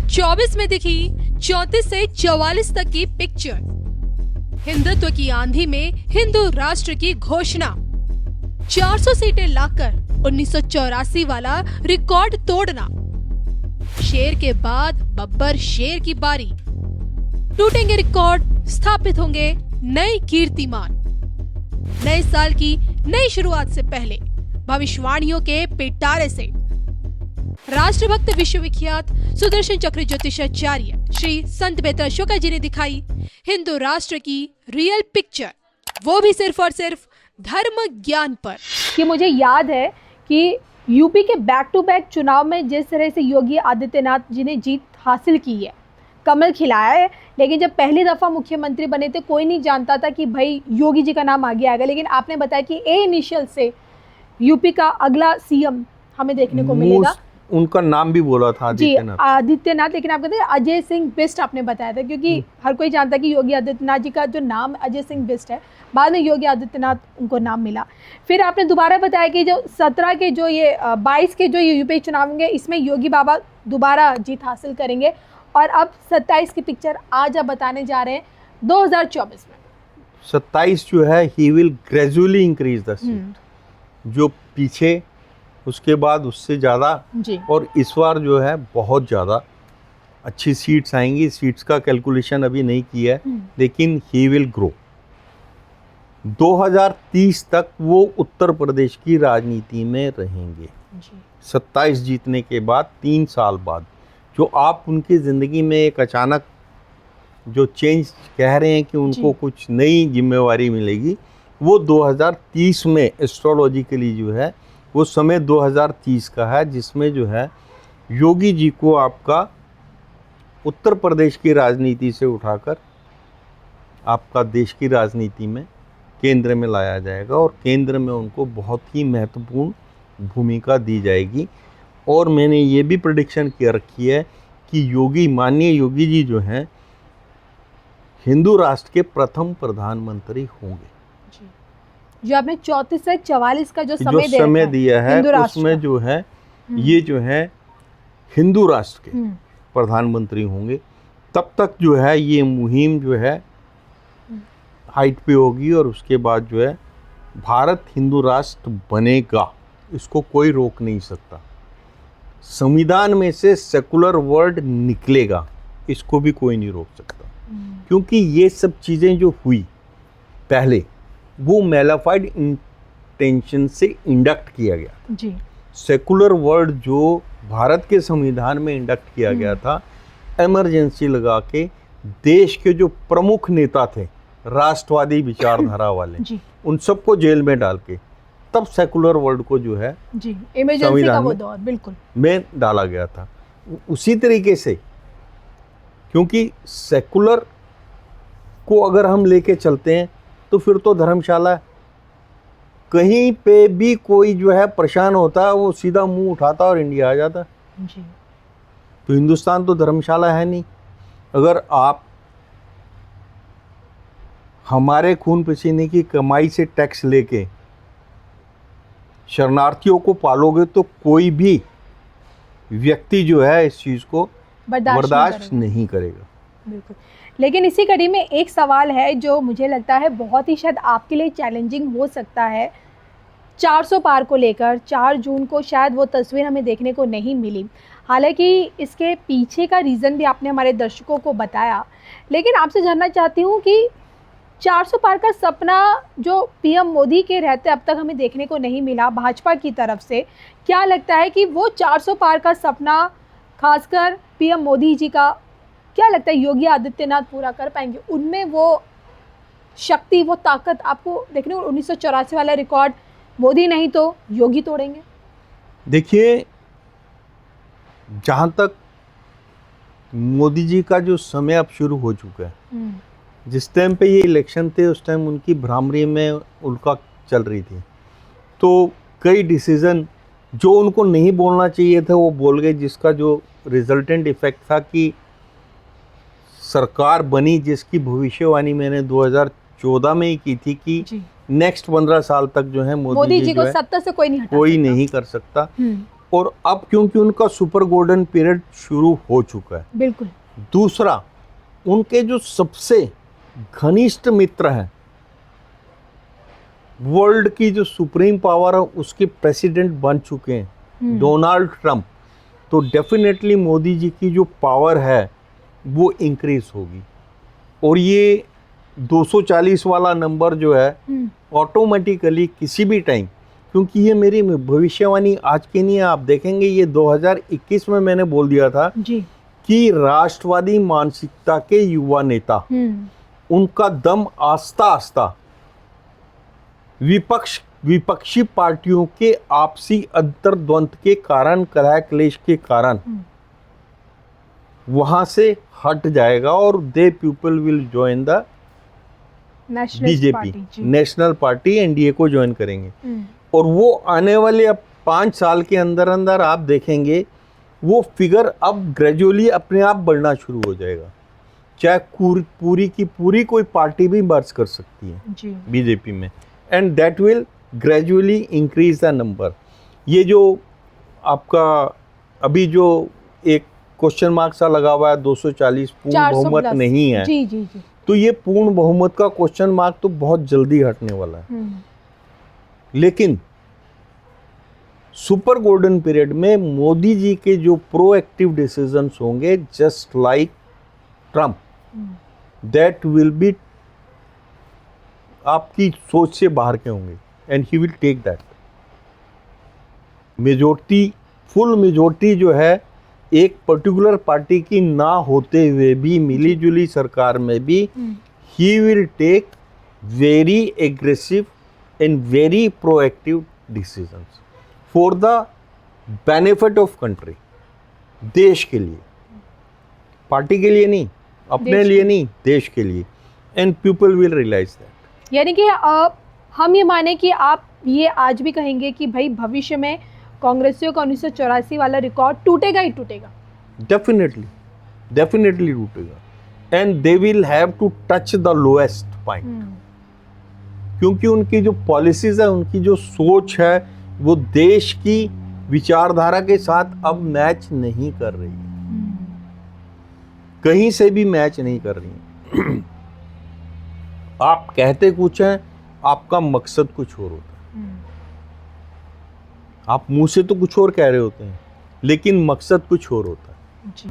2024 में दिखी 34 से 44 तक की पिक्चर। हिंदुत्व की आंधी में हिंदू राष्ट्र की घोषणा। 400 सीटें लाकर 1984 वाला रिकॉर्ड तोड़ना। शेर के बाद बब्बर शेर की बारी। टूटेंगे रिकॉर्ड, स्थापित होंगे नए कीर्तिमान। नए साल की नई शुरुआत से पहले भविष्यवाणियों के पिटारे से राष्ट्रभक्त विश्वविख्यात सुदर्शन चक्र ज्योतिषाचार्य श्री संत बेहतर अशोका जी ने दिखाई हिंदू राष्ट्र की रियल पिक्चर, वो भी सिर्फ और सिर्फ धर्म ज्ञान पर। कि मुझे याद है कि यूपी के बैक टू बैक चुनाव में जिस तरह से योगी आदित्यनाथ जी ने जीत हासिल की है, कमल खिलाया है, लेकिन जब पहली दफ़ा मुख्यमंत्री बने थे कोई नहीं जानता था कि भाई योगी जी का नाम आगे आएगा, लेकिन आपने बताया कि ए इनिशियल से यूपी का अगला सीएम हमें देखने को मिलेगा। उनका नाम भी बोला था आदित्यनाथ, लेकिन आप कहते हैं अजय सिंह बिष्ट आपने बताया था, क्योंकि हर कोई जानता है कि योगी आदित्यनाथ जी का जो नाम अजय सिंह बिष्ट है, बाद में योगी आदित्यनाथ उनको नाम मिला। फिर आपने दोबारा बताया कि जो 17 के जो ये 22 के जो ये यूपी चुनाव होंगे, इसमें योगी बाबा दोबारा जीत हासिल करेंगे। और अब 27 की पिक्चर आज आप बताने जा रहे हैं 2024 में। 27 जो है he will gradually increase the seat, जो पीछे उसके बाद उससे ज़्यादा, और इस बार जो है बहुत ज़्यादा अच्छी सीट्स आएंगी। सीट्स का कैलकुलेशन अभी नहीं किया है, लेकिन ही विल ग्रो। 2030 तक वो उत्तर प्रदेश की राजनीति में रहेंगे। 27 जीतने के बाद 3 साल बाद जो आप उनकी ज़िंदगी में एक अचानक जो चेंज कह रहे हैं कि उनको कुछ नई जिम्मेवारी मिलेगी, वो 2030 में एस्ट्रोलॉजिकली जो है वो समय 2030 का है, जिसमें जो है योगी जी को आपका उत्तर प्रदेश की राजनीति से उठाकर आपका देश की राजनीति में केंद्र में लाया जाएगा, और केंद्र में उनको बहुत ही महत्वपूर्ण भूमिका दी जाएगी। और मैंने ये भी प्रेडिक्शन किया रखी है कि माननीय योगी जी जो हैं हिंदू राष्ट्र के प्रथम प्रधानमंत्री होंगे। जो आपने 34 से 44 का जो समय दिया है उसमें जो है ये जो है हिंदू राष्ट्र के प्रधानमंत्री होंगे। तब तक जो है ये मुहिम जो है हाइट पे होगी, और उसके बाद जो है भारत हिंदू राष्ट्र बनेगा, इसको कोई रोक नहीं सकता। संविधान में से सेकुलर वर्ड निकलेगा, इसको भी कोई नहीं रोक सकता, क्योंकि ये सब चीज़ें जो हुई पहले वो मैलाफाइड इंटेंशन से इंडक्ट किया गया जी। सेकुलर वर्ड जो भारत के संविधान में इंडक्ट किया गया था, इमरजेंसी लगा के देश के जो प्रमुख नेता थे राष्ट्रवादी विचारधारा वाले, उन सबको जेल में डाल के तब सेकुलर वर्ड को जो है जी इमरजेंसी का वो दौर बिल्कुल में डाला गया था। उसी तरीके से, क्योंकि सेकुलर को अगर हम लेके चलते हैं तो फिर तो धर्मशाला, कहीं पे भी कोई जो है परेशान होता है वो सीधा मुंह उठाता और इंडिया आ जाता जी। तो हिंदुस्तान तो धर्मशाला है नहीं। अगर आप हमारे खून पसीने की कमाई से टैक्स लेके शरणार्थियों को पालोगे तो कोई भी व्यक्ति जो है इस चीज़ को बर्दाश्त नहीं करेगा। बिल्कुल। लेकिन इसी कड़ी में एक सवाल है जो मुझे लगता है बहुत ही शायद आपके लिए चैलेंजिंग हो सकता है। 400 पार को लेकर 4 जून को शायद वो तस्वीर हमें देखने को नहीं मिली, हालांकि इसके पीछे का रीज़न भी आपने हमारे दर्शकों को बताया, लेकिन आपसे जानना चाहती हूँ कि 400 पार का सपना जो पीएम मोदी के रहते अब तक हमें देखने को नहीं मिला भाजपा की तरफ से, क्या लगता है कि वो 400 पार का सपना खासकर पीएम मोदी जी का, क्या लगता है योगी आदित्यनाथ पूरा कर पाएंगे? उनमें वो शक्ति, वो ताकत आपको देखने को 1984 वाला रिकॉर्ड मोदी नहीं तो योगी तोड़ेंगे? देखिए, जहाँ तक मोदी जी का जो समय अब शुरू हो चुका है, जिस टाइम पे ये इलेक्शन थे उस टाइम उनकी भ्रामरी में उल्का चल रही थी, तो कई डिसीज़न जो उनको नहीं बोलना चाहिए था वो बोल गए, जिसका जो रिजल्टेंट इफेक्ट था कि सरकार बनी जिसकी भविष्यवाणी मैंने 2014 में ही की थी कि नेक्स्ट 15 साल तक जो है मोदी जी को सत्ता से कोई नहीं कर सकता। और अब क्योंकि उनका सुपर गोल्डन पीरियड शुरू हो चुका है। बिल्कुल। दूसरा, उनके जो सबसे घनिष्ठ मित्र हैं, वर्ल्ड की जो सुप्रीम पावर है उसके प्रेसिडेंट बन चुके हैं डोनाल्ड ट्रंप, तो डेफिनेटली मोदी जी की जो पावर है वो इंक्रीज होगी। और ये 240 वाला नंबर जो है ऑटोमेटिकली किसी भी टाइम, क्योंकि ये मेरी भविष्यवाणी आज की नहीं है, आप देखेंगे ये 2021 में मैंने बोल दिया था जी कि राष्ट्रवादी मानसिकता के युवा नेता, उनका दम आस्ता आस्ता विपक्षी पार्टियों के आपसी अंतर्द्वंद के कारण, कलह क्लेश के कारण वहां से हट जाएगा और they people will join the BJP, national party, NDA को ज्वाइन करेंगे। और वो आने वाले अब 5 साल के अंदर अंदर आप देखेंगे वो फिगर अब ग्रेजुअली अपने आप बढ़ना शुरू हो जाएगा। चाहे पूरी की पूरी कोई पार्टी भी मर्ज कर सकती है बीजेपी में, and that will gradually increase the number. ये जो आपका अभी जो एक क्वेश्चन मार्क सा लगा हुआ है 240 पूर्ण बहुमत नहीं है, जी जी जी, तो ये पूर्ण बहुमत का क्वेश्चन मार्क तो बहुत जल्दी हटने वाला है। लेकिन सुपर गोल्डन पीरियड में मोदी जी के जो प्रोएक्टिव डिसीजंस होंगे, just like Trump, that will be आपकी सोच से बाहर के होंगे, and he will take that majority, full majority जो है एक पर्टिकुलर पार्टी की ना होते हुए भी, मिली जुली सरकार में भी, he will take very aggressive and very proactive decisions for the benefit of country, देश के लिए, पार्टी के लिए नहीं, अपने लिए नहीं, देश के लिए, and people will realise that. यानी कि हम ये माने कि आप ये आज भी कहेंगे कि भाई भविष्य में कांग्रेसियों का 1984 वाला रिकॉर्ड टूटेगा ही टूटेगा। डेफिनेटली टूटेगा, and they will have to touch the lowest point, क्योंकि उनकी जो पॉलिसीज है, उनकी जो सोच है, वो देश की विचारधारा के साथ अब मैच नहीं कर रही है, कहीं से भी मैच नहीं कर रही है। आप कहते कुछ हैं, आपका मकसद कुछ और होता है। आप मुंह से तो कुछ और कह रहे होते हैं, लेकिन मकसद कुछ और होता है। जी।